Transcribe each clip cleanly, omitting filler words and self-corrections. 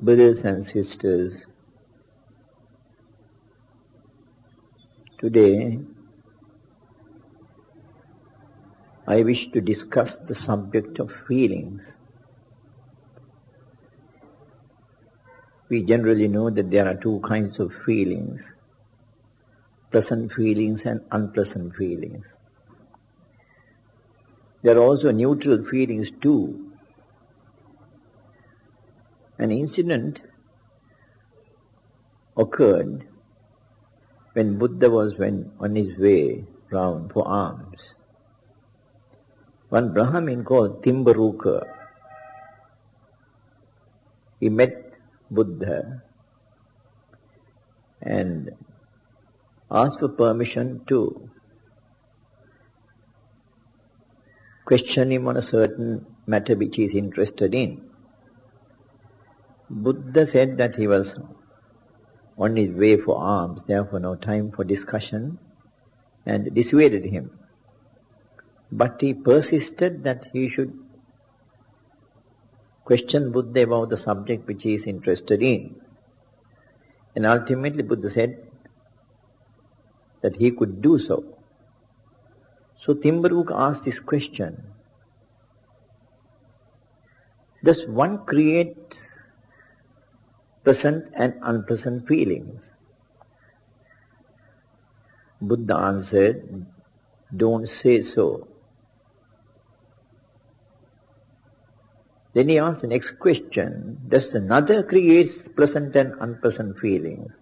Brothers and sisters, today I wish to discuss the subject of feelings. We generally know that there are two kinds of feelings, pleasant feelings and unpleasant feelings. There are also neutral feelings too. An incident occurred when Buddha was on his way round for alms. One Brahmin called Timbaruka, he met Buddha and asked for permission to question him on a certain matter which he is interested in. Buddha said that he was on his way for alms, therefore no time for discussion, and dissuaded him. But he persisted that he should question Buddha about the subject which he is interested in. And ultimately Buddha said that he could do so. So Timbaruka asked this question: does one create pleasant and unpleasant feelings? Buddha answered, don't say so. Then he asked the next question, does another create pleasant and unpleasant feelings?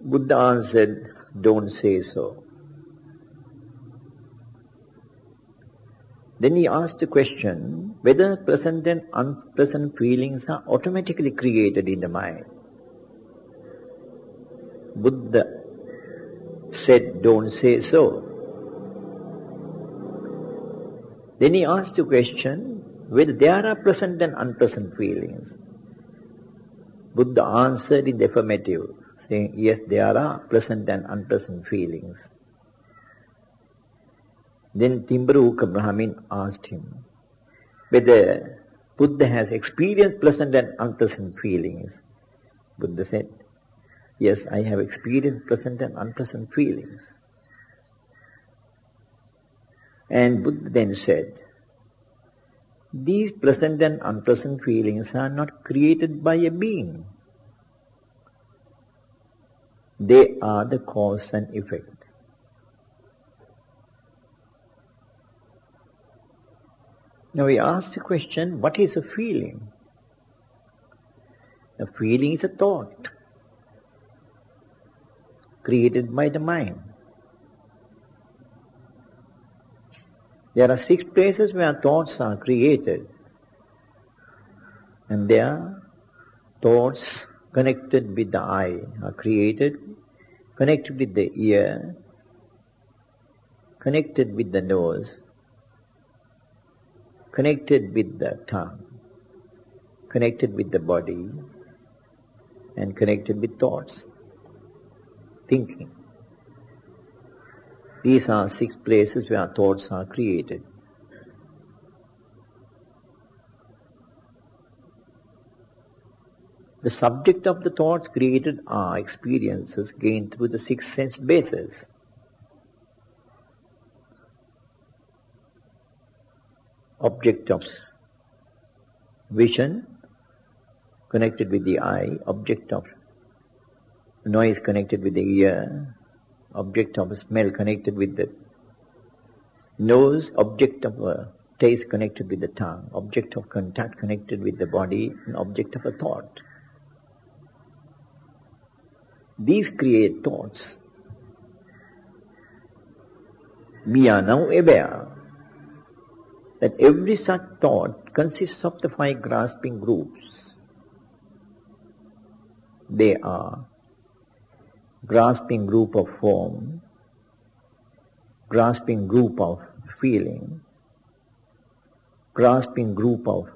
Buddha answered, don't say so. Then he asked the question whether pleasant and unpleasant feelings are automatically created in the mind. Buddha said, don't say so. Then he asked the question whether there are pleasant and unpleasant feelings. Buddha answered in the affirmative, saying, yes, there are pleasant and unpleasant feelings. Then Timbaruka Brahmin asked him whether Buddha has experienced pleasant and unpleasant feelings. Buddha said, yes, I have experienced pleasant and unpleasant feelings. And Buddha then said, these pleasant and unpleasant feelings are not created by a being. They are the cause and effect. Now we ask the question, what is a feeling? A feeling is a thought created by the mind. There are 6 places where thoughts are created, and their thoughts connected with the eye are created, connected with the ear, connected with the nose, connected with the tongue, connected with the body, and connected with thoughts, thinking. These are 6 places where thoughts are created. The subject of the thoughts created are experiences gained through the 6 sense bases. Object of vision connected with the eye, object of noise connected with the ear, object of smell connected with the nose, object of taste connected with the tongue, object of contact connected with the body, and object of a thought. These create thoughts. We are now aware that every such thought consists of the 5 grasping groups. They are grasping group of form, grasping group of feeling, grasping group of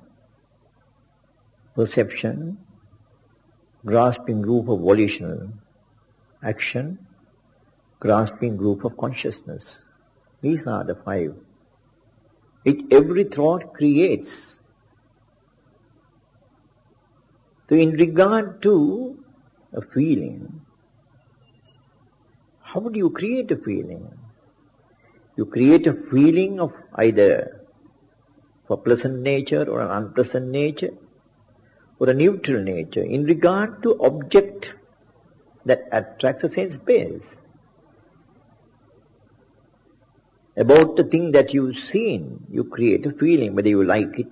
perception, grasping group of volitional action, grasping group of consciousness. These are the 5. Every thought creates So in regard to a feeling, how do you create a feeling? You create a feeling of either a pleasant nature or an unpleasant nature or a neutral nature in regard to object that attracts a sense base. About the thing that you've seen, you create a feeling, whether you like it,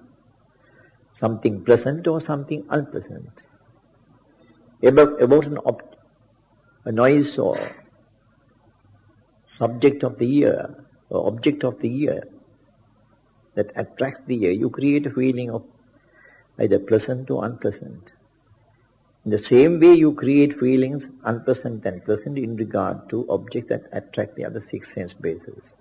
something pleasant or something unpleasant. About a noise or subject of the ear or object of the ear that attracts the ear, you create a feeling of either pleasant or unpleasant. In the same way you create feelings unpleasant and pleasant in regard to objects that attract the other six sense bases.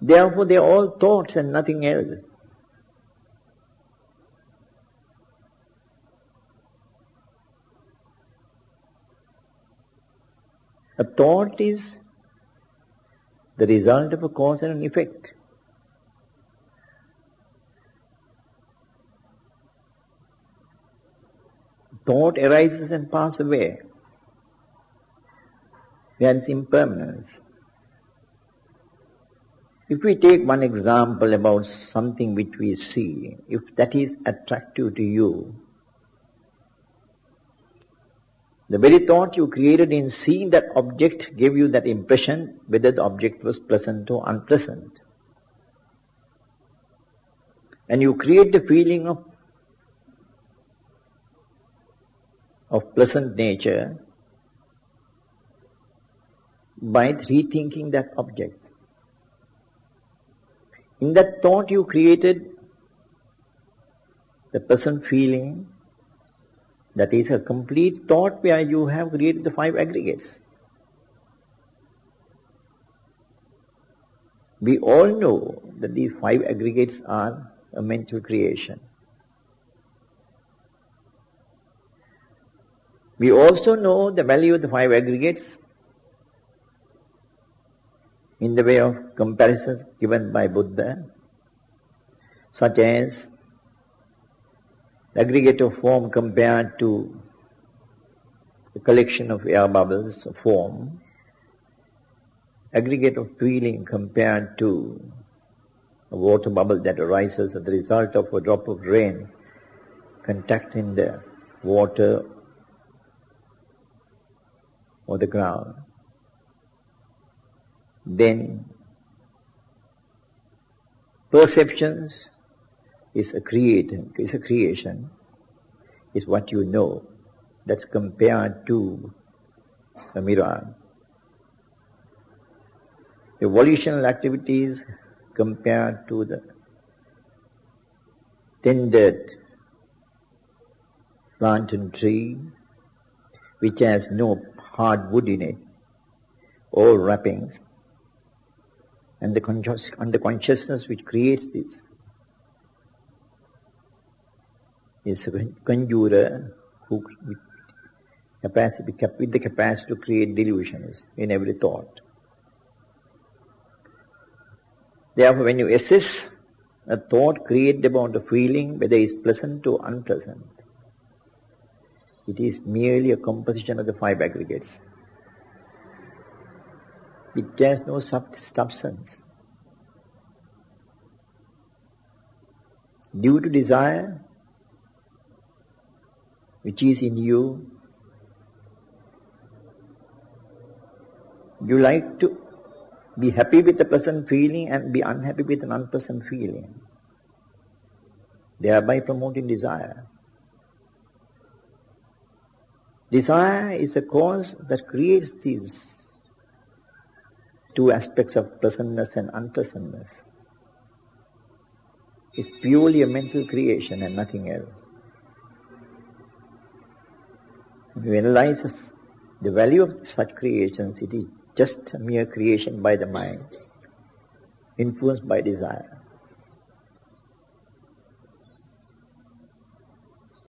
Therefore they are all thoughts and nothing else. A thought is the result of a cause and an effect. Thought arises and passes away. There is impermanence. If we take one example about something which we see, if that is attractive to you, the very thought you created in seeing that object gave you that impression whether the object was pleasant or unpleasant. And you create the feeling of pleasant nature by rethinking that object. In that thought you created the pleasant feeling. That is a complete thought where you have created the five aggregates. We all know that these five aggregates are a mental creation. We also know the value of the five aggregates in the way of comparisons given by Buddha, such as the aggregate of form compared to the collection of air bubbles of form, aggregate of feeling compared to a water bubble that arises as the result of a drop of rain contacting the water or the ground. Then perceptions is a creation, is what you know. That's compared to a mirror. The volitional activities compared to the tended plantain tree, which has no hard wood in it, or wrappings, and the consciousness which creates this is a conjurer who with the capacity to create delusions in every thought. Therefore, when you assess a thought created about a feeling, whether it is pleasant or unpleasant, it is merely a composition of the five aggregates. It has no substance. Due to desire, which is in you, you like to be happy with a pleasant feeling and be unhappy with an unpleasant feeling, thereby promoting desire. Desire is a cause that creates these two aspects of pleasantness and unpleasantness. It's purely a mental creation and nothing else. If you analyze the value of such creations, it is just a mere creation by the mind, influenced by desire.